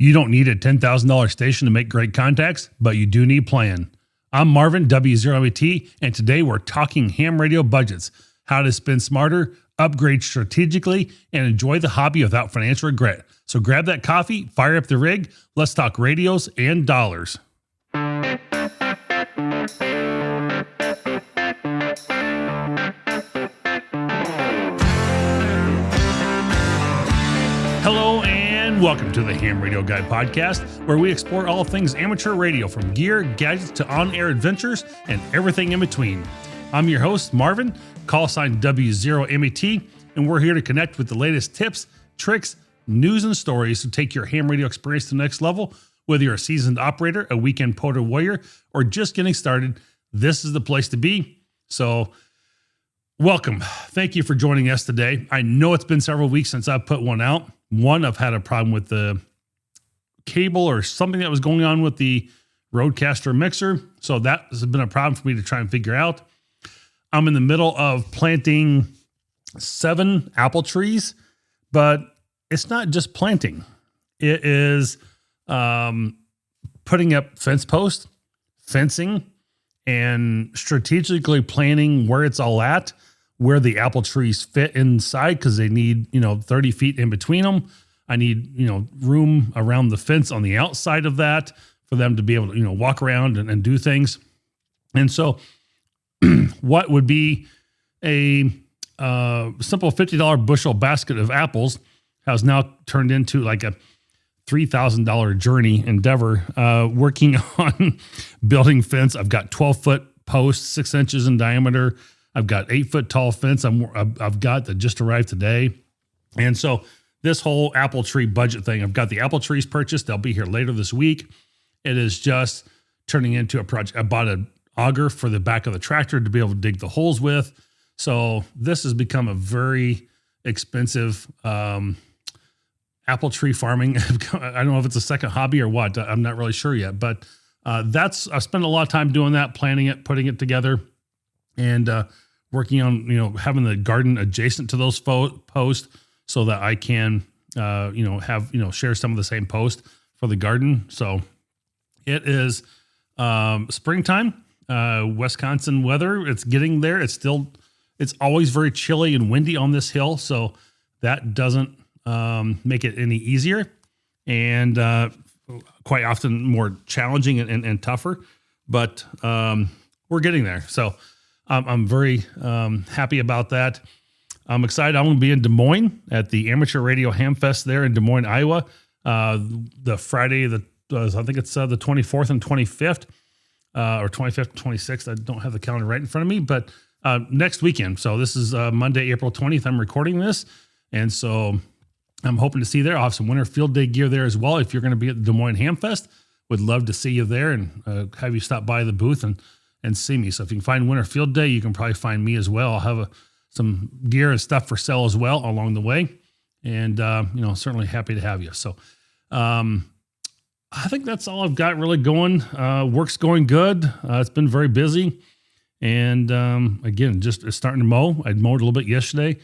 You don't need a $10,000 station to make great contacts, but you do need plan. I'm Marvin, W0MET, and today we're talking ham radio budgets, how to spend smarter, upgrade strategically, and enjoy the hobby without financial regret. So grab that coffee, fire up the rig, let's talk radios and dollars. Hello and welcome to the Ham Radio Guy podcast, where we explore all things amateur radio, from gear, gadgets to on-air adventures and everything in between. I'm your host, Marvin, call sign W0MET, and we're here to connect with the latest tips, tricks, news, and stories to take your ham radio experience to the next level. Whether you're a seasoned operator, a weekend POTA warrior, or just getting started, this is the place to be. So welcome. Thank you for joining us today. I know it's been several weeks since I've put one out. One, I've had a problem with the cable or something that was going on with the Rodecaster mixer. So that has been a problem for me to try and figure out. I'm in the middle of planting 7 apple trees, but it's not just planting. It is putting up fence posts, fencing, and strategically planning where it's all at, where the apple trees fit inside, because they need, 30 feet in between them. I need, room around the fence on the outside of that for them to be able to, walk around and do things. And so what would be a simple $50 bushel basket of apples has now turned into like a $3,000 journey endeavor, working on building fence. I've got 12-foot posts, 6 inches in diameter. I've got 8-foot tall fence I've got that just arrived today. And so this whole apple tree budget thing, I've got the apple trees purchased. They'll be here later this week. It is just turning into a project. I bought an auger for the back of the tractor to be able to dig the holes with. So this has become a very expensive apple tree farming. I don't know if it's a second hobby or what. I'm not really sure yet, but I spent a lot of time doing that, planning it, putting it together, and working on, having the garden adjacent to those posts so that I can, have, share some of the same post for the garden. So it is springtime, Wisconsin weather. It's getting there. It's always very chilly and windy on this hill. So that doesn't make it any easier, and quite often more challenging and tougher, but we're getting there. So I'm very happy about that. I'm excited. I'm going to be in Des Moines at the Amateur Radio Hamfest there in Des Moines, Iowa, the Friday, I think it's the 24th and 25th, or 25th and 26th. I don't have the calendar right in front of me, but next weekend. So this is Monday, April 20th. I'm recording this, and so I'm hoping to see you there. I'll have some winter field day gear there as well. If you're going to be at the Des Moines Hamfest, would love to see you there and have you stop by the booth and see me. So if you can find winter field day, you can probably find me as well. I'll have some gear and stuff for sale as well along the way. And, certainly happy to have you. So I think that's all I've got really going. Work's going good. It's been very busy. And again, just starting to mow. I mowed a little bit yesterday.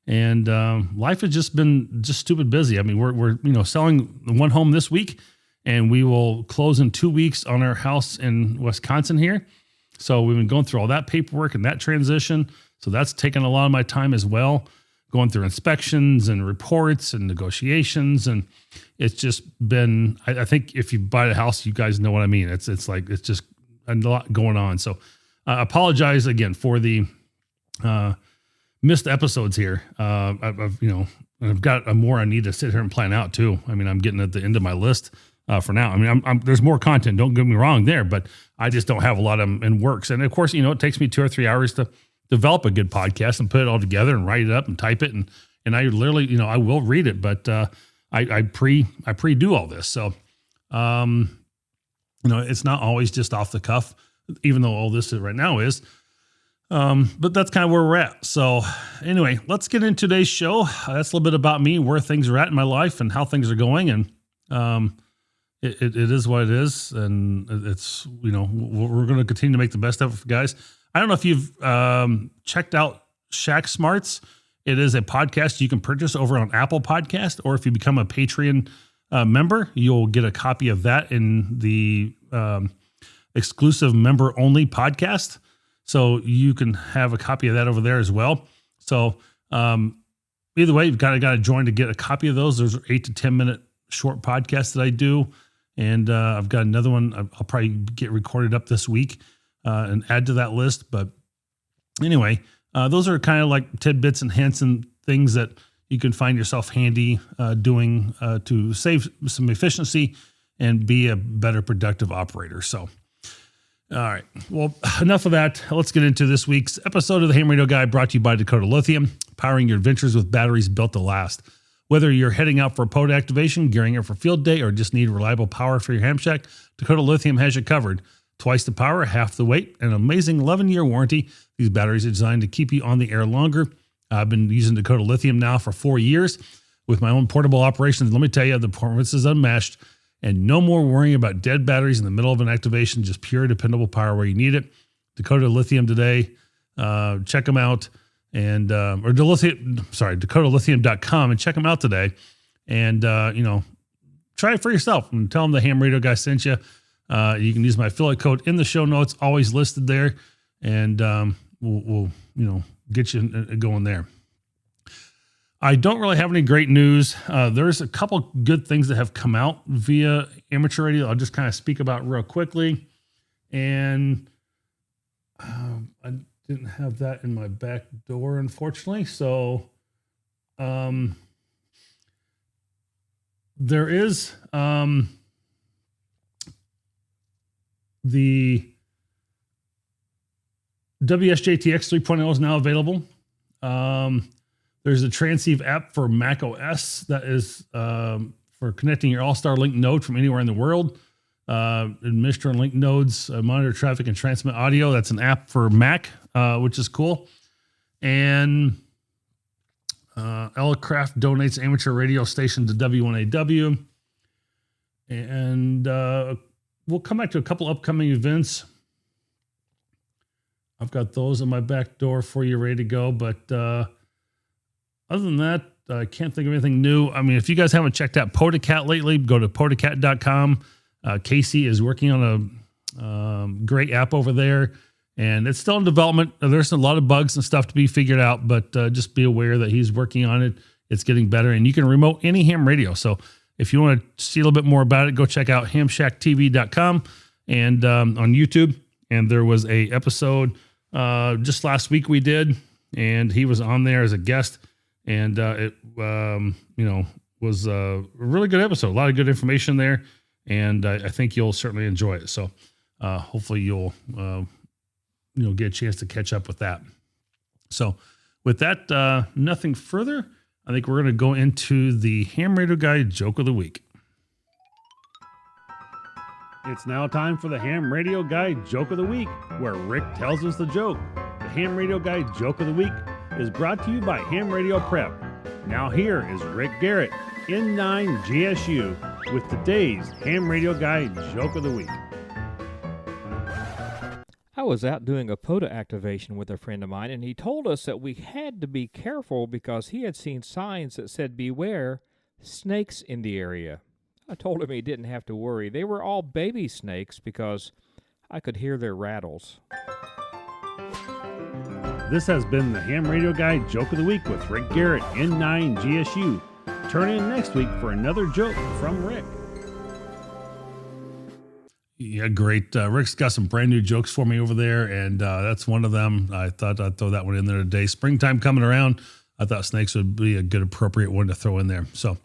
And life has just been stupid busy. I mean, we're selling one home this week, and we will close in 2 weeks on our house in Wisconsin here. So we've been going through all that paperwork and that transition. So that's taken a lot of my time as well, going through inspections and reports and negotiations. And it's just been, I think if you buy a house, you guys know what I mean. It's just a lot going on. So I apologize again for the missed episodes here. I've got more I need to sit here and plan out too. I mean, I'm getting at the end of my list for now. I mean, there's more content, don't get me wrong there, but I just don't have a lot of them in works. And of course, it takes me 2 or 3 hours to develop a good podcast and put it all together and write it up and type it. And I literally, I will read it, but I pre-do all this. So, it's not always just off the cuff, even though all this right now is. But that's kind of where we're at. So anyway, let's get into today's show. That's a little bit about me, where things are at in my life and how things are going. And, it is what it is. And it's, we're going to continue to make the best of it for guys. I don't know if you've, checked out Shack Smarts. It is a podcast you can purchase over on Apple Podcast, or if you become a Patreon member, you'll get a copy of that in the exclusive member only podcast. So you can have a copy of that over there as well. So either way, you've got to join to get a copy of those. There's 8 to 10 minute short podcasts that I do. And I've got another one I'll probably get recorded up this week and add to that list. But anyway, those are kind of like tidbits and hints and things that you can find yourself handy doing to save some efficiency and be a better productive operator. So, all right. Well, enough of that. Let's get into this week's episode of the Ham Radio Guy, brought to you by Dakota Lithium, powering your adventures with batteries built to last. Whether you're heading out for a POTA activation, gearing up for field day, or just need reliable power for your ham shack, Dakota Lithium has you covered. Twice the power, half the weight, and an amazing 11-year warranty. These batteries are designed to keep you on the air longer. I've been using Dakota Lithium now for 4 years with my own portable operations. Let me tell you, the performance is unmatched, and no more worrying about dead batteries in the middle of an activation, just pure dependable power where you need it. Dakota Lithium today. Check them out. And DakotaLithium.com and check them out today. And try it for yourself and tell them the Ham Radio Guy sent you. You can use my affiliate code in the show notes, always listed there, and we'll get you going there. I don't really have any great news. There's a couple good things that have come out via amateur radio. I'll just kind of speak about real quickly. And I didn't have that in my back door, unfortunately. So there is the WSJTX 3.0 is now available. There's a Transceive app for Mac OS that is for connecting your All-Star Link node from anywhere in the world. Administer and link nodes, monitor traffic and transmit audio. That's an app for Mac, which is cool. And Elcraft donates amateur radio station to W1AW. And we'll come back to a couple upcoming events. I've got those in my back door for you ready to go. But other than that, I can't think of anything new. I mean, if you guys haven't checked out PotaCat lately, go to potacat.com. Casey is working on a great app over there, and it's still in development. There's a lot of bugs and stuff to be figured out, but just be aware that he's working on it. It's getting better, and you can remote any ham radio. So if you want to see a little bit more about it, go check out hamshacktv.com and on YouTube. And there was a episode just last week we did, and he was on there as a guest, and it was a really good episode. A lot of good information there. And I think you'll certainly enjoy it. So hopefully you'll get a chance to catch up with that. So with that, nothing further. I think we're going to go into the Ham Radio Guy Joke of the Week. It's now time for the Ham Radio Guy Joke of the Week, where Rick tells us the joke. The Ham Radio Guy Joke of the Week is brought to you by Ham Radio Prep. Now here is Rick Garrett, N9 GSU, with today's Ham Radio Guy Joke of the Week. I was out doing a POTA activation with a friend of mine, and he told us that we had to be careful because he had seen signs that said, "Beware, snakes in the area." I told him he didn't have to worry. They were all baby snakes because I could hear their rattles. This has been the Ham Radio Guy Joke of the Week with Rick Garrett, N9 GSU. Turn in next week for another joke from Rick. Yeah, great. Rick's got some brand new jokes for me over there, and that's one of them. I thought I'd throw that one in there today. Springtime coming around. I thought snakes would be a good, appropriate one to throw in there. So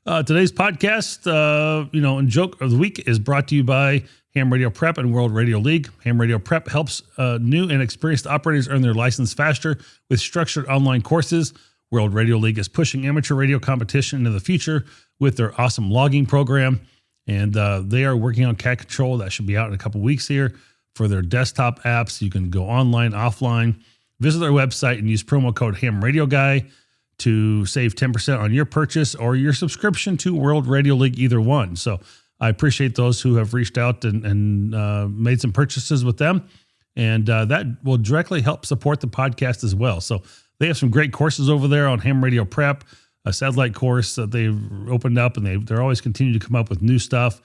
today's podcast, and joke of the week is brought to you by Ham Radio Prep and World Radio League. Ham Radio Prep helps new and experienced operators earn their license faster with structured online courses. World Radio League is pushing amateur radio competition into the future with their awesome logging program. And they are working on cat control. That should be out in a couple weeks here for their desktop apps. You can go online, offline, visit their website and use promo code HamRadioGuy to save 10% on your purchase or your subscription to World Radio League, either one. So I appreciate those who have reached out and made some purchases with them. And that will directly help support the podcast as well. So they have some great courses over there on Ham Radio Prep. satellite course that they've opened up, and they're always continue to come up with new stuff.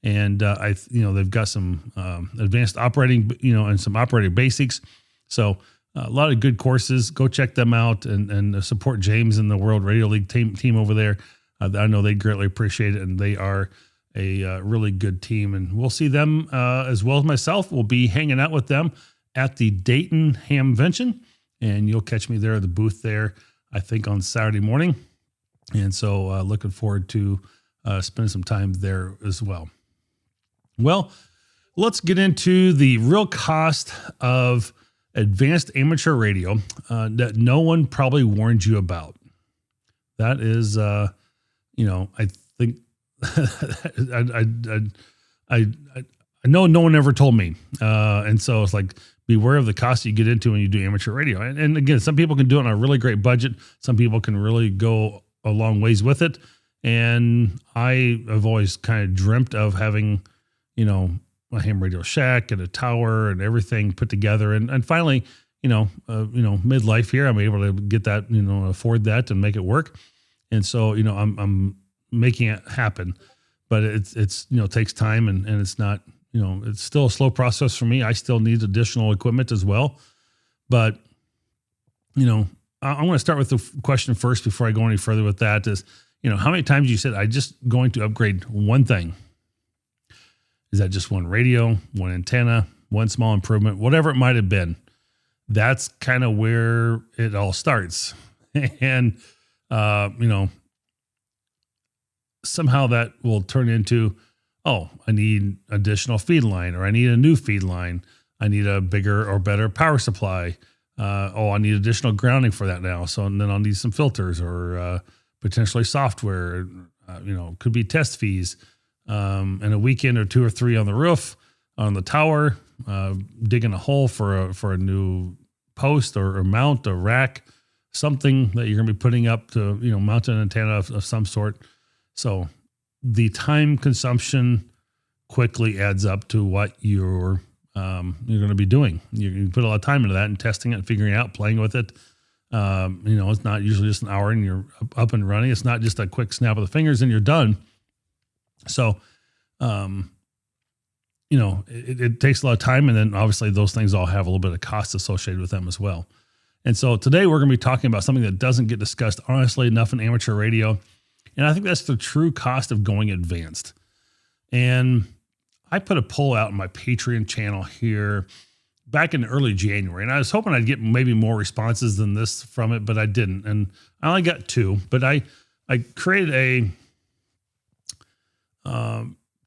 And they've got some advanced operating, and some operator basics. So a lot of good courses. Go check them out and support James and the World Radio League team over there. I know they greatly appreciate it, and they are a really good team. And we'll see them as well as myself. We'll be hanging out with them at the Dayton Hamvention, and you'll catch me there at the booth there, I think, on Saturday morning. And so looking forward to spending some time there as well. Well, let's get into the real cost of advanced amateur radio that no one probably warned you about. That is, I think I know no one ever told me. And so it's like, beware of the cost you get into when you do amateur radio. And again, some people can do it on a really great budget. Some people can really go a long ways with it. And I have always kind of dreamt of having, a ham radio shack and a tower and everything put together. And finally, midlife here, I'm able to get that, afford that and make it work. And so, I'm making it happen, but it's takes time and it's not, it's still a slow process for me. I still need additional equipment as well. But, I want to start with the question first before I go any further with that is, how many times you said, I just going to upgrade one thing? Is that just one radio, one antenna, one small improvement, whatever it might have been? That's kind of where it all starts. And, somehow that will turn into, oh, I need additional feed line, or I need a new feed line. I need a bigger or better power supply. I need additional grounding for that now. So and then I'll need some filters or potentially software, could be test fees. And a weekend or 2 or 3 on the roof, on the tower, digging a hole for a new post or mount, a rack, something that you're going to be putting up to, mount an antenna of some sort. So the time consumption quickly adds up to what you're going to be doing. You put a lot of time into that and testing it, figuring it out, playing with it. It's not usually just an hour and you're up and running. It's not just a quick snap of the fingers and you're done. So, it takes a lot of time, and then obviously those things all have a little bit of cost associated with them as well. And so today we're going to be talking about something that doesn't get discussed honestly enough in amateur radio. And I think that's the true cost of going advanced. And I put a poll out on my Patreon channel here back in early January, and I was hoping I'd get maybe more responses than this from it, but I didn't. And I only got 2, but I created a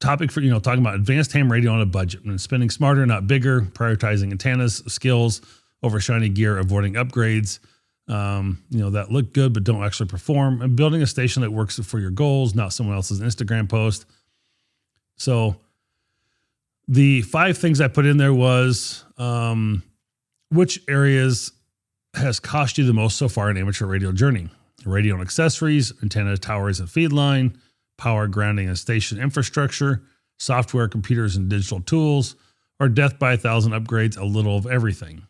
topic for, talking about advanced ham radio on a budget and spending smarter, not bigger, prioritizing antennas, skills over shiny gear, avoiding upgrades, that look good, but don't actually perform, and building a station that works for your goals, not someone else's Instagram post. So the 5 things I put in there was, which areas has cost you the most so far in amateur radio journey? Radio and accessories, antenna, towers, and feed line, power, grounding, and station infrastructure, software, computers, and digital tools, or death by 1,000 upgrades, a little of everything.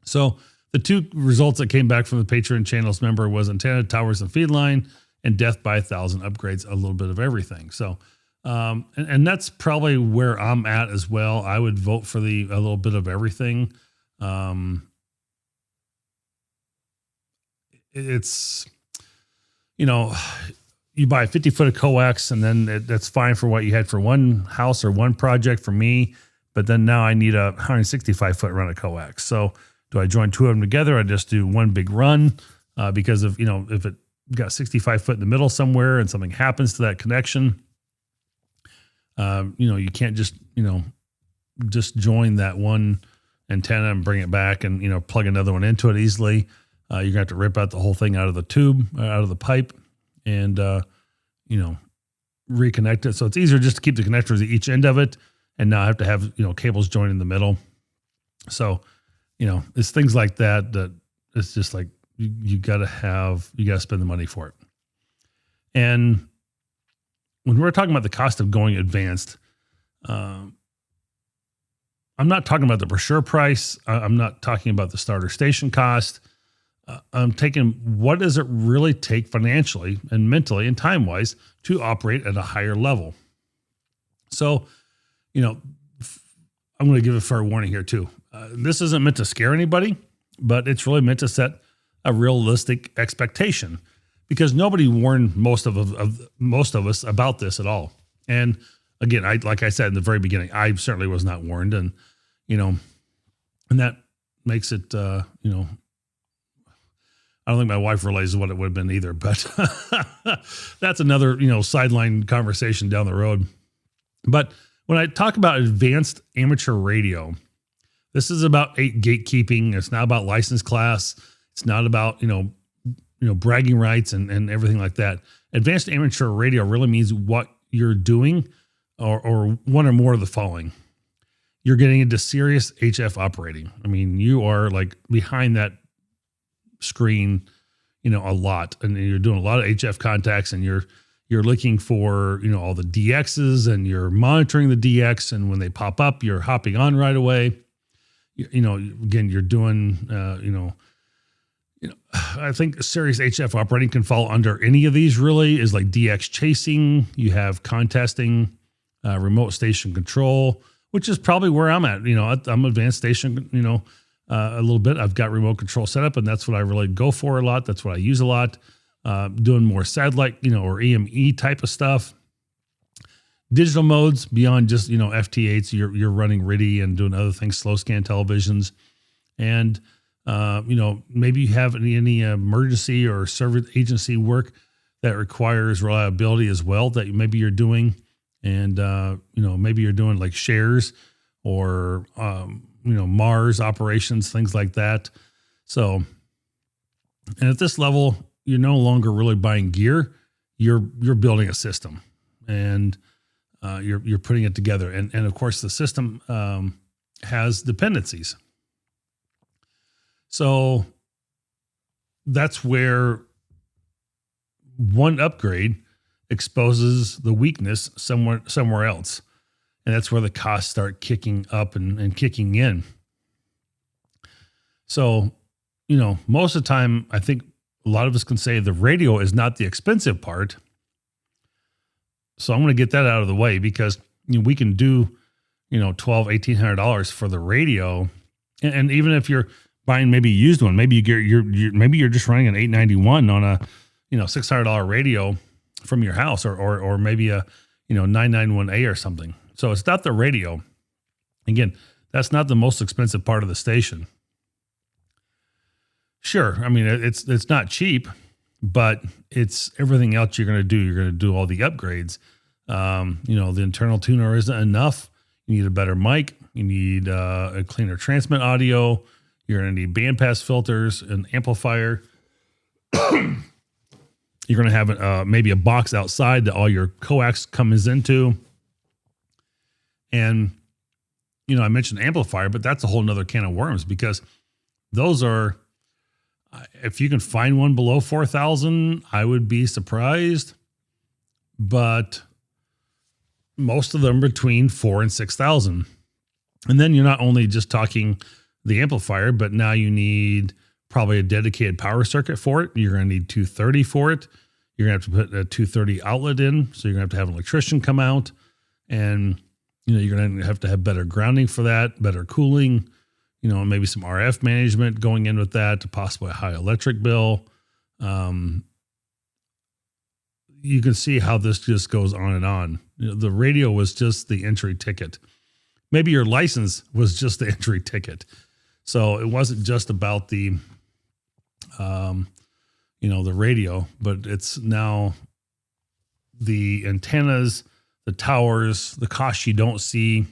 So the 2 results that came back from the Patreon channel's member was antenna, towers, and feed line, and death by 1,000 upgrades, a little bit of everything. So, and that's probably where I'm at as well. I would vote for a little bit of everything. It's, you buy a 50-foot of coax, and then that's fine for what you had for one house or one project for me. But then now I need a 165-foot run of coax. So do I join 2 of them together? I just do one big run because of, if it got 65 foot in the middle somewhere and something happens to that connection, you can't just, just join that one antenna and bring it back and, plug another one into it easily. You're going to have to rip out the whole thing out of the tube, out of the pipe, and, reconnect it. So it's easier just to keep the connectors at each end of it and not have to have, cables joined in the middle. So, it's things like that it's just like, you got to spend the money for it. And when we're talking about the cost of going advanced, I'm not talking about the brochure price. I'm not talking about the starter station cost. I'm taking what does it really take financially and mentally and time wise to operate at a higher level. So, I'm going to give a fair warning here too. This isn't meant to scare anybody, but it's really meant to set a realistic expectation, because nobody warned most of us about this at all. And again, like I said in the very beginning, I certainly was not warned, and and that makes it I don't think my wife realizes what it would have been either, but that's another sideline conversation down the road. But when I talk about advanced amateur radio, this is about gatekeeping. It's not about license class. It's not about, bragging rights and everything like that. Advanced amateur radio really means what you're doing or one or more of the following. You're getting into serious HF operating. I mean, you are like behind that screen, a lot, and you're doing a lot of HF contacts, and you're looking for, all the DXs, and you're monitoring the DX. And when they pop up, you're hopping on right away. Again, you're doing, I think serious HF operating can fall under any of these really, is like DX chasing. You have contesting, remote station control, which is probably where I'm at. I'm advanced station, a little bit. I've got remote control set up, and that's what I really go for a lot. That's what I use a lot. Doing more satellite, or EME type of stuff. Digital modes beyond just, FT8s, you're running RIDI and doing other things, slow scan televisions. And, maybe you have any emergency or service agency work that requires reliability as well that maybe you're doing. And, maybe you're doing like shares or, Mars operations, things like that. So, and at this level, you're no longer really buying gear. You're building a system, and you're putting it together. And of course the system has dependencies. So that's where one upgrade exposes the weakness somewhere else. And that's where the costs start kicking up and kicking in. So, most of the time, I think a lot of us can say the radio is not the expensive part. So I'm going to get that out of the way, because we can do, $1,200-$1,800 for the radio. And even if you're buying maybe a used one, maybe maybe you're just running an 891 on a, $600 radio from your house, or maybe a, 991A or something. So it's not the radio. Again, that's not the most expensive part of the station. Sure. I mean, it's not cheap, but it's everything else you're going to do. You're going to do all the upgrades. The internal tuner isn't enough. You need a better mic. You need a cleaner transmit audio. You're going to need bandpass filters, an amplifier. You're going to have maybe a box outside that all your coax comes into. And, I mentioned amplifier, but that's a whole nother can of worms, because those are, if you can find one below 4,000, I would be surprised. But most of them between 4,000 and 6,000. And then you're not only just talking the amplifier, but now you need probably a dedicated power circuit for it. You're going to need 230 for it. You're going to have to put a 230 outlet in. So you're going to have an electrician come out, and, you're going to have better grounding for that, better cooling, maybe some RF management going in with that, possibly a high electric bill. You can see how this just goes on and on. The radio was just the entry ticket. Maybe your license was just the entry ticket. So it wasn't just about the, the radio, but it's now the antennas, the towers, the costs you don't see,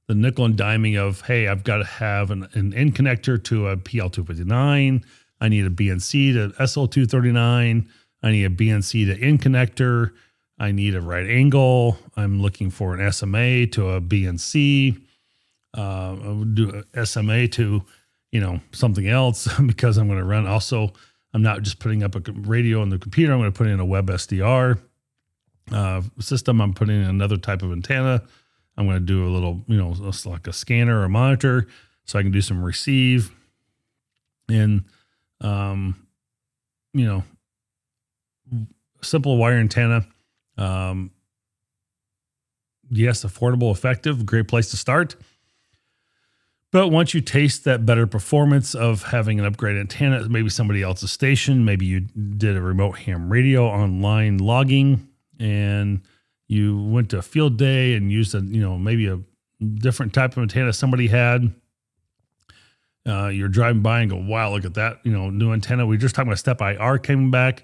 the nickel and diming of, hey, I've got to have an end connector to a PL259. I need a BNC to SL239. I need a BNC to in connector. I need a right angle. I'm looking for an SMA to a BNC. I would do a SMA to, something else, because I'm going to run. Also, I'm not just putting up a radio on the computer. I'm going to put in a web SDR system. I'm putting in another type of antenna. I'm going to do a little, like a scanner or a monitor, so I can do some receive. And You know, simple wire antenna. Yes, affordable, effective, great place to start. But once you taste that better performance of having an upgraded antenna, maybe somebody else's station, maybe you did a remote ham radio online logging, and you went to a field day and used maybe a different type of antenna somebody had. You're driving by and go, wow, look at that, new antenna. We were just talking about Step IR coming back.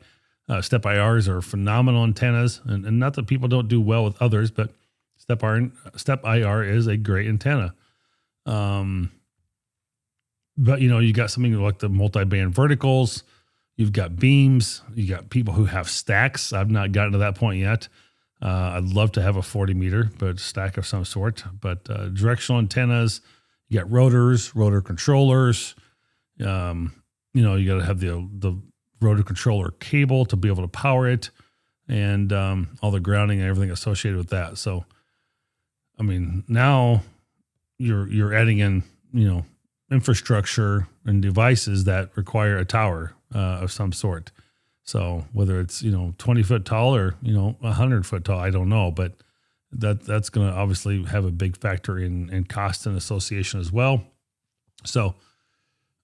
Step IRs are phenomenal antennas, and not that people don't do well with others, but Step IR is a great antenna. But you got something like the multi-band verticals, you've got beams, you got people who have stacks. I've not gotten to that point yet. I'd love to have a 40 meter, but stack of some sort, but directional antennas, you got rotors, rotor controllers. You got to have the rotor controller cable to be able to power it, and all the grounding and everything associated with that. So, I mean, now you're adding in, infrastructure and devices that require a tower of some sort. So whether it's, 20 foot tall or, 100 foot tall, I don't know, but that's going to obviously have a big factor in cost and association as well. So,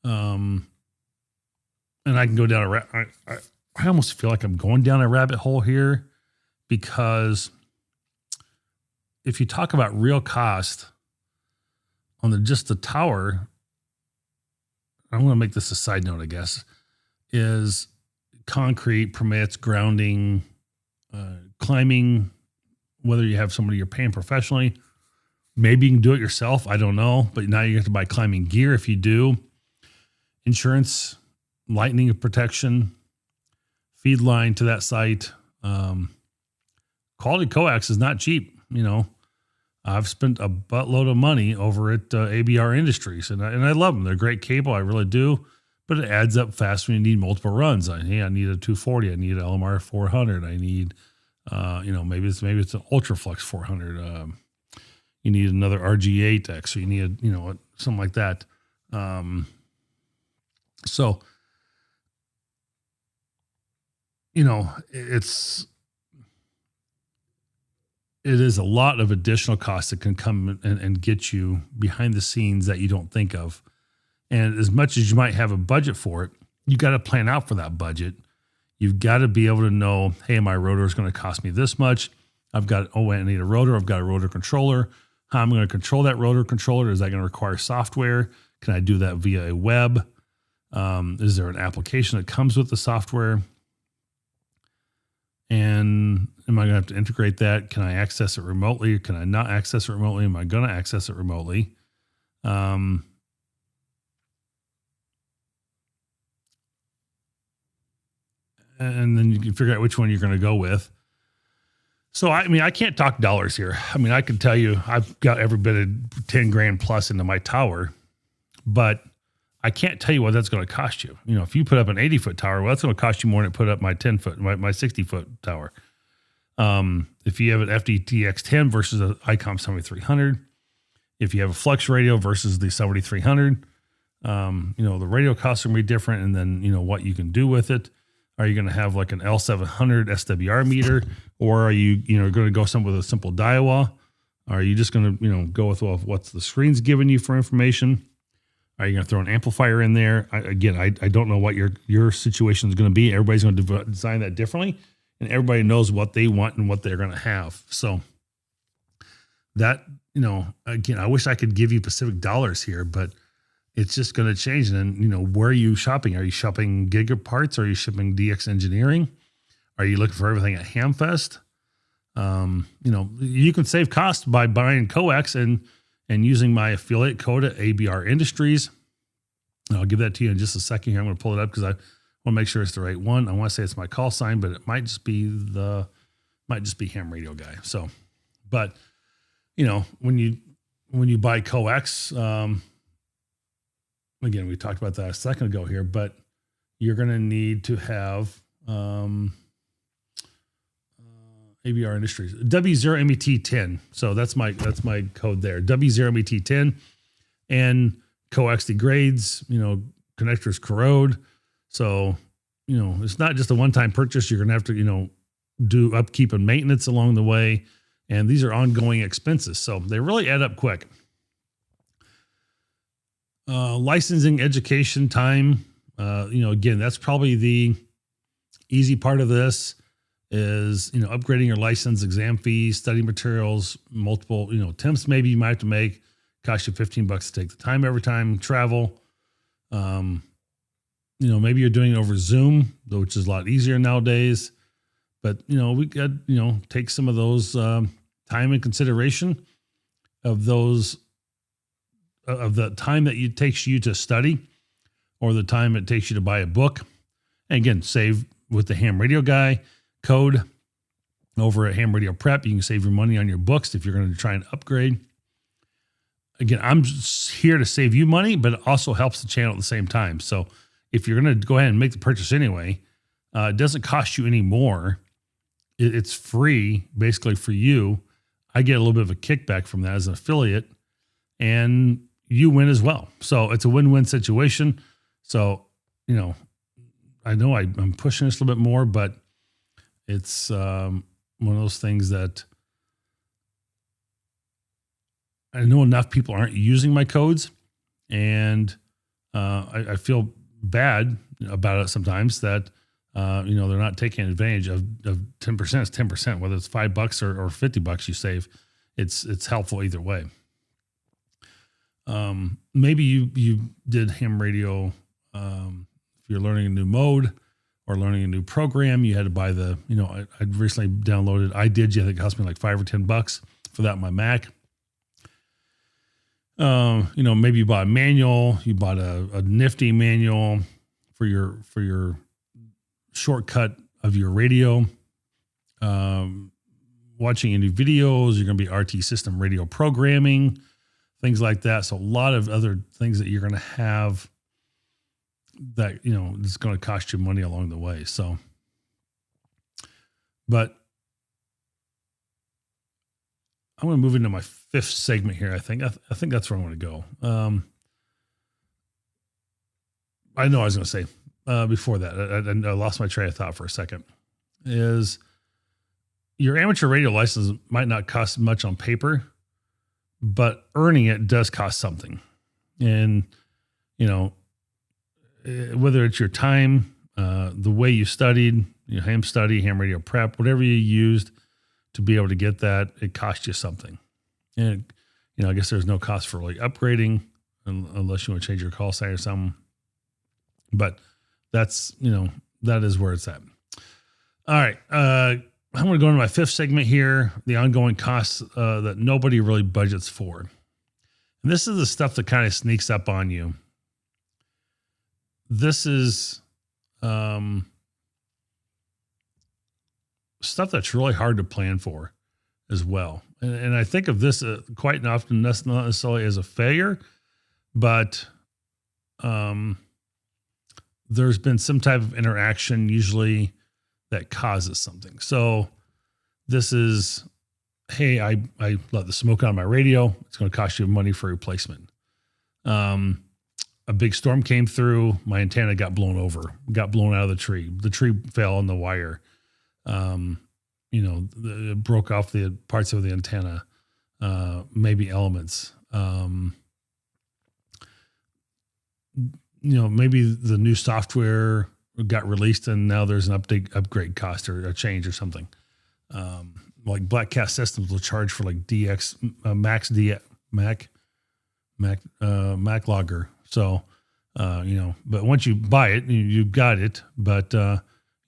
and I can go down I almost feel like I'm going down a rabbit hole here, because if you talk about real cost on just the tower, I'm going to make this a side note, I guess, is concrete, permits, grounding, climbing, whether you have somebody you're paying professionally. Maybe you can do it yourself. I don't know. But now you have to buy climbing gear if you do. Insurance, lightning protection, feed line to that site. Quality coax is not cheap. I've spent a buttload of money over at ABR Industries, and I love them. They're great cable. I really do. But it adds up fast when you need multiple runs. I need a 240. I need an LMR 400. I need, maybe it's an Ultraflex 400. You need another RG8X, or you need something like that. So, it is a lot of additional costs that can come and get you behind the scenes that you don't think of. And as much as you might have a budget for it, you got to plan out for that budget. You've got to be able to know, hey, my rotor is going to cost me this much. I need a rotor. I've got a rotor controller. How am I going to control that rotor controller? Is that going to require software? Can I do that via a web? Is there an application that comes with the software? And am I going to have to integrate that? Can I access it remotely? Can I not access it remotely? Am I going to access it remotely? And then you can figure out which one you're going to go with. So, I can't talk dollars here. I can tell you I've got every bit of 10 grand plus into my tower, but I can't tell you what that's going to cost you. If you put up an 80-foot tower, well, that's going to cost you more than put up my 10-foot, my 60-foot tower. If you have an FDTX10 versus an ICOM 7300, if you have a flex radio versus the 7300, the radio costs are going to be different. And then, what you can do with it. Are you going to have like an L700 SWR meter, or are you, going to go with a simple Daiwa? Are you just going to, go with, what's the screen's giving you for information? Are you going to throw an amplifier in there? I don't know what your situation is going to be. Everybody's going to design that differently, and everybody knows what they want and what they're going to have. So that, I wish I could give you specific dollars here, but it's just going to change. And then, where are you shopping? Are you shopping Gigaparts? Are you shipping DX Engineering? Are you looking for everything at Hamfest? You can save costs by buying coax and using my affiliate code at ABR Industries. And I'll give that to you in just a second here. I'm going to pull it up because I want to make sure it's the right one. I want to say it's my call sign, but it might just be Ham Radio Guy. So, but when you buy coax, again, we talked about that a second ago here, but you're going to need to have ABR Industries W0MET10. So that's my code there. W0MET10, and coax degrades, connectors corrode. So, it's not just a one-time purchase. You're going to have to, do upkeep and maintenance along the way. And these are ongoing expenses. So they really add up quick. Licensing, education, time. Again, that's probably the easy part of this is, upgrading your license, exam fees, study materials, multiple, attempts maybe you might have to make, cost you $15 to take the time every time, travel. Maybe you're doing it over Zoom, which is a lot easier nowadays. But, we got, take some of those time and consideration of those, of the time that it takes you to study or the time it takes you to buy a book. And again, save with the Ham Radio Guy code over at Ham Radio Prep. You can save your money on your books if you're going to try and upgrade. Again, I'm just here to save you money, but it also helps the channel at the same time. So if you're going to go ahead and make the purchase anyway, it doesn't cost you any more. It's free basically for you. I get a little bit of a kickback from that as an affiliate, and you win as well. So it's a win-win situation. So, I know I'm pushing this a little bit more, but it's one of those things that I know enough people aren't using my codes, and I feel bad about it sometimes that they're not taking advantage of 10% is 10%, whether it's $5 or $50 you save. It's helpful either way. Maybe you did ham radio. If you're learning a new mode or learning a new program, you had to buy the, I recently downloaded iDigi. I think it cost me like $5 or $10 for that on my Mac. Maybe you bought a manual, you bought a nifty manual for your shortcut of your radio. Watching any videos, you're going to be RT system radio programming, things like that. So a lot of other things that you're going to have that, it's going to cost you money along the way. So, but I'm going to move into my fifth segment here. I think that's where I want to go. I know I was going to say before that, I lost my train of thought for a second, is your amateur radio license might not cost much on paper, but earning it does cost something. And, whether it's your time, the way you studied, ham study, ham radio prep, whatever you used to be able to get that, it cost you something. And, I guess there's no cost for like upgrading unless you want to change your call sign or something. But that's, that is where it's at. All right. I'm going to go into my fifth segment here, the ongoing costs that nobody really budgets for. And this is the stuff that kind of sneaks up on you. This is stuff that's really hard to plan for as well. And I think of this quite often, that's not necessarily as a failure, but there's been some type of interaction usually that causes something. So this is, hey, I let the smoke out of my radio. It's going to cost you money for replacement. A big storm came through. My antenna got blown out of the tree. The tree fell on the wire. It broke off the parts of the antenna, maybe elements. Maybe the new software got released and now there's an upgrade cost or a change or something. Like Black Cat Systems will charge for like Mac Logger. So, but once you buy it, you've got it, but,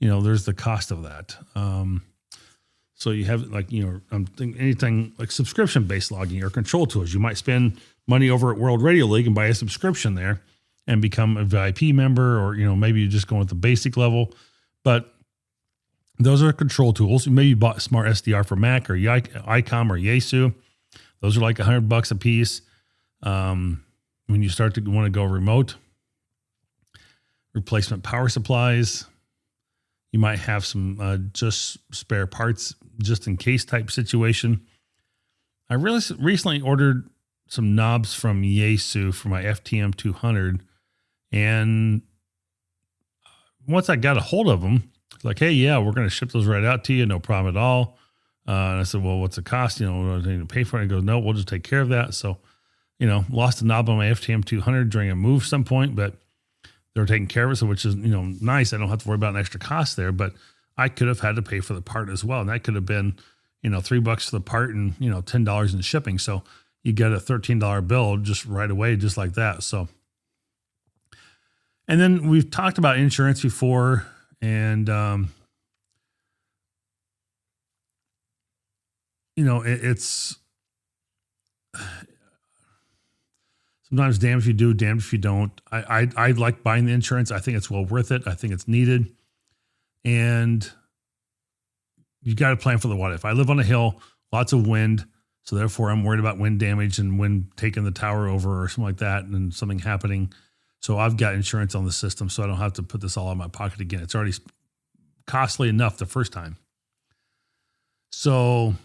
there's the cost of that. So you have like, I'm thinking anything like subscription-based logging or control tools. You might spend money over at World Radio League and buy a subscription there and become a VIP member, or, maybe you're just going with the basic level, but those are control tools. Maybe you bought Smart SDR for Mac or ICOM or Yaesu. Those are like $100 a piece. When you start to want to go remote, replacement power supplies, you might have some just spare parts, just in case type situation. I really recently ordered some knobs from Yaesu for my FTM 200, and once I got a hold of them, like, hey, yeah, we're going to ship those right out to you. No problem at all. And I said, well, what's the cost? Do I need to pay for it? And he goes, no, we'll just take care of that. So, lost a knob on my FTM 200 during a move some point, but they were taking care of it. So, which is, nice. I don't have to worry about an extra cost there, but I could have had to pay for the part as well. And that could have been, $3 for the part and, $10 in shipping. So you get a $13 bill just right away, just like that. So, and then we've talked about insurance before, and, it's sometimes damned if you do, damned if you don't. I like buying the insurance. I think it's well worth it. I think it's needed. And you got to plan for the what if. I live on a hill, lots of wind. So therefore I'm worried about wind damage and wind taking the tower over or something like that and something happening. So I've got insurance on the system so I don't have to put this all in my pocket again. It's already costly enough the first time. So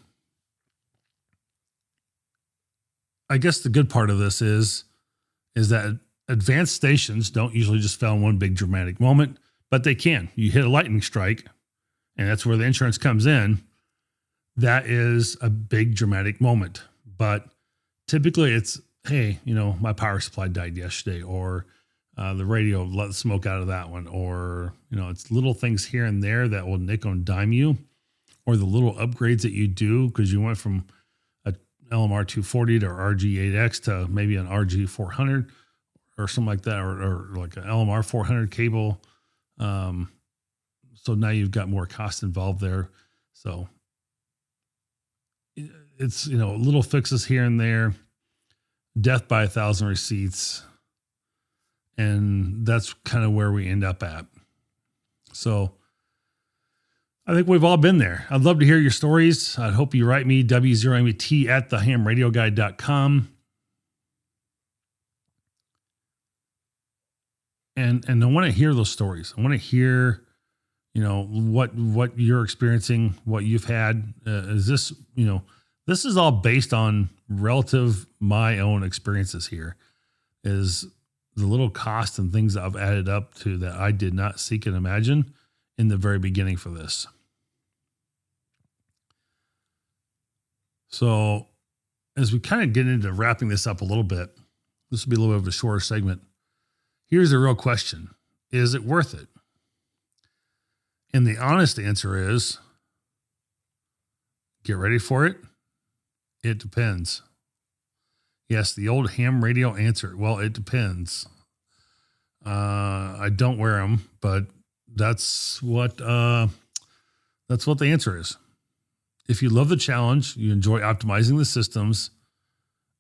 I guess the good part of this is that advanced stations don't usually just fail in one big dramatic moment, but they can. You hit a lightning strike, and that's where the insurance comes in. That is a big dramatic moment. But typically it's, hey, my power supply died yesterday, or the radio let the smoke out of that one, or, it's little things here and there that will nickel and dime you, or the little upgrades that you do because you went from a LMR 240 to RG8X to maybe an RG 400 or something like that, or like an LMR 400 cable. So now you've got more cost involved there. So it's, little fixes here and there, death by 1,000 receipts. And that's kind of where we end up at. So I think we've all been there. I'd love to hear your stories. I hope you write me W0MET at thehamradioguide.com. And I want to hear those stories. I want to hear, what you're experiencing, what you've had. Is this, this is all based on relative my own experiences here. Is the little cost and things that I've added up to that I did not seek and imagine in the very beginning for this. So as we kind of get into wrapping this up a little bit, this will be a little bit of a shorter segment. Here's the real question. Is it worth it? And the honest answer is, get ready for it. It depends. Yes, the old ham radio answer. Well, it depends. I don't wear them, but that's what the answer is. If you love the challenge, you enjoy optimizing the systems,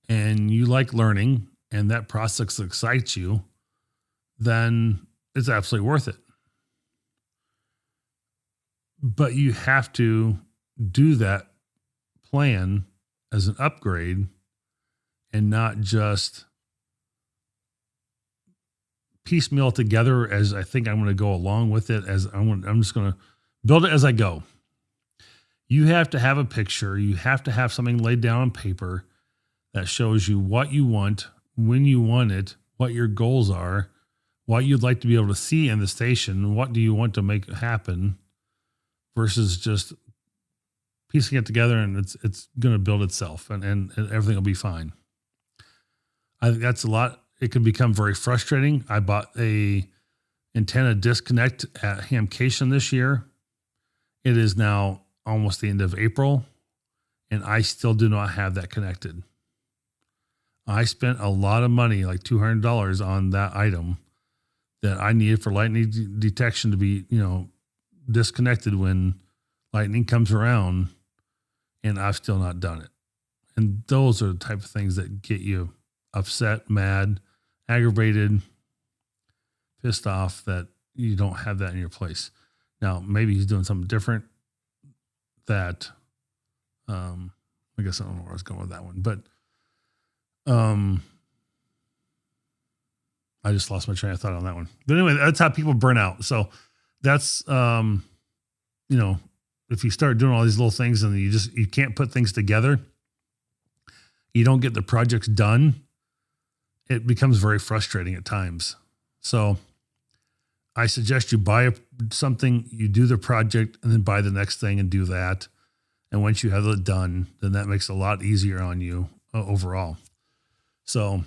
and you like learning, and that process excites you, then it's absolutely worth it. But you have to do that plan as an upgrade and not just piecemeal together as I think I'm going to go along with it. I'm just going to build it as I go. You have to have a picture. You have to have something laid down on paper that shows you what you want, when you want it, what your goals are, what you'd like to be able to see in the station, what do you want to make happen, versus just piecing it together and it's going to build itself and everything will be fine. I think that's a lot. It can become very frustrating. I bought a antenna disconnect at Hamcation this year. It is now almost the end of April, and I still do not have that connected. I spent a lot of money, like $200 on that item that I needed for lightning detection to be, disconnected when lightning comes around, and I've still not done it. And those are the type of things that get you upset, mad, aggravated, pissed off that you don't have that in your place. Now, maybe he's doing something different that, I guess I don't know where I was going with that one, but, I just lost my train of thought on that one. But anyway, that's how people burn out. So that's, if you start doing all these little things and you can't put things together, you don't get the projects done, it becomes very frustrating at times. So I suggest you buy something, you do the project, and then buy the next thing and do that. And once you have it done, then that makes it a lot easier on you overall. So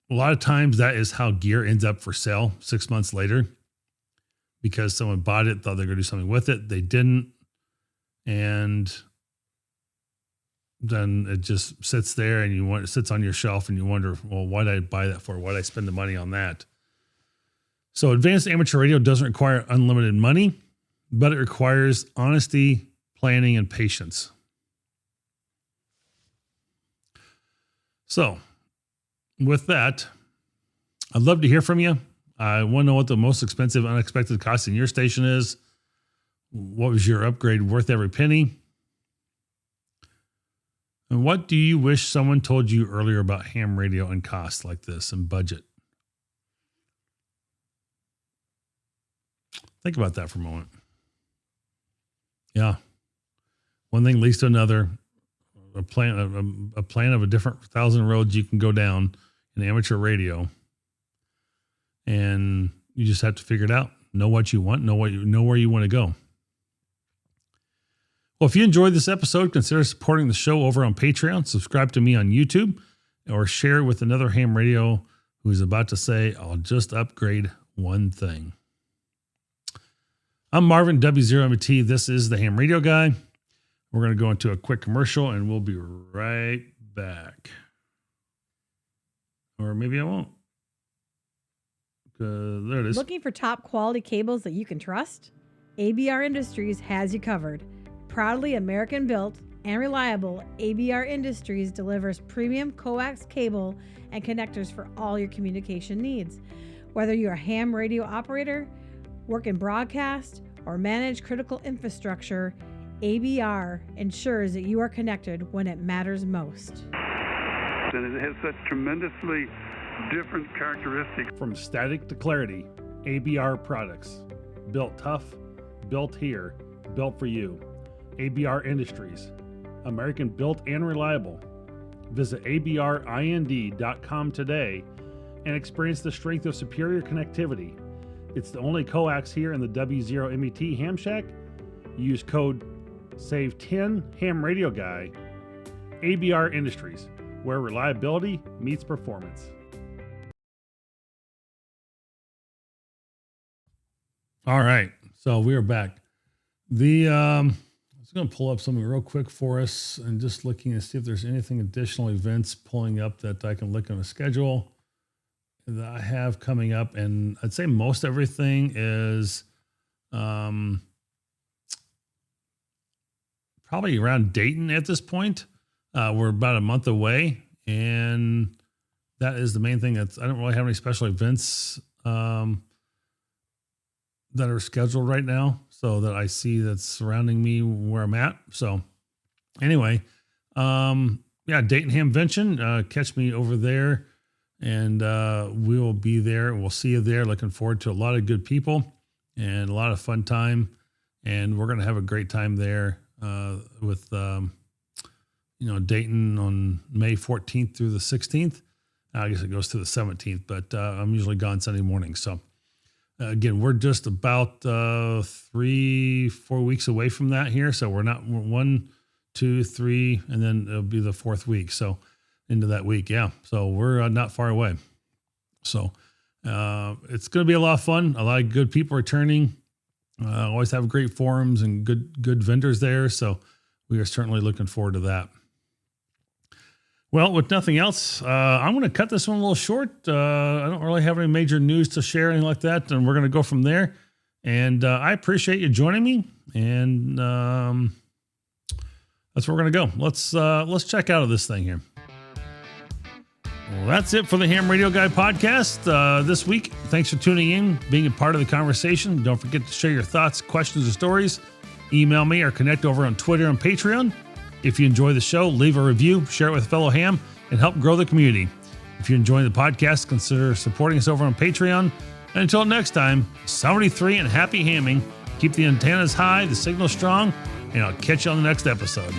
a lot of times that is how gear ends up for sale 6 months later, because someone bought it, thought they were going to do something with it. They didn't. And then it just sits there and it sits on your shelf and you wonder, well, why did I buy that for? Why did I spend the money on that? So advanced amateur radio doesn't require unlimited money, but it requires honesty, planning, and patience. So with that, I'd love to hear from you. I want to know what the most expensive, unexpected cost in your station is. What was your upgrade worth every penny? And what do you wish someone told you earlier about ham radio and costs like this and budget? Think about that for a moment. Yeah. One thing leads to another. A plan of a different 1,000 roads you can go down in amateur radio. And you just have to figure it out. Know what you want, know where you want to go. Well, if you enjoyed this episode, consider supporting the show over on Patreon. Subscribe to me on YouTube or share it with another ham radio who's about to say, I'll just upgrade one thing. I'm Marvin, W0MT. This is the Ham Radio Guy. We're going to go into a quick commercial and we'll be right back. Or maybe I won't. There it is. Looking for top quality cables that you can trust? ABR Industries has you covered. Proudly American built and reliable, ABR Industries delivers premium coax cable and connectors for all your communication needs. Whether you're a ham radio operator, work in broadcast, or manage critical infrastructure, ABR ensures that you are connected when it matters most. And it has such tremendously different characteristics. From static to clarity, ABR products. Built tough, built here, built for you. ABR Industries. American built and reliable. Visit abrind.com today and experience the strength of superior connectivity. It's the only coax here in the W0MET Ham Shack. Use code SAVE10 Ham Radio Guy. ABR Industries, where reliability meets performance. All right, so we are back. I was going to pull up something real quick for us and just looking to see if there's anything additional events pulling up that I can look on a schedule that I have coming up. And I'd say most everything is probably around Dayton at this point. We're about a month away, and that is the main thing. I don't really have any special events that are scheduled right now, so that I see that's surrounding me where I'm at. So anyway, Dayton Hamvention, catch me over there, and we will be there. We'll see you there. Looking forward to a lot of good people and a lot of fun time. And we're going to have a great time there with Dayton on May 14th through the 16th. I guess it goes to the 17th, but I'm usually gone Sunday morning. So again, we're just about 3-4 weeks away from that here. So we're 1, 2, 3, and then it'll be the 4th week. So into that week. Yeah. So we're not far away. So it's going to be a lot of fun. A lot of good people returning. Always have great forums and good vendors there. So we are certainly looking forward to that. Well, with nothing else, I'm going to cut this one a little short. I don't really have any major news to share, anything like that, and we're going to go from there. And I appreciate you joining me, and that's where we're going to go. Let's check out of this thing here. Well, that's it for the Ham Radio Guy podcast this week. Thanks for tuning in, being a part of the conversation. Don't forget to share your thoughts, questions, or stories. Email me or connect over on Twitter and Patreon. If you enjoy the show, leave a review, share it with a fellow ham, and help grow the community. If you enjoy the podcast, consider supporting us over on Patreon. And until next time, 73 and happy hamming. Keep the antennas high, the signal strong, and I'll catch you on the next episode.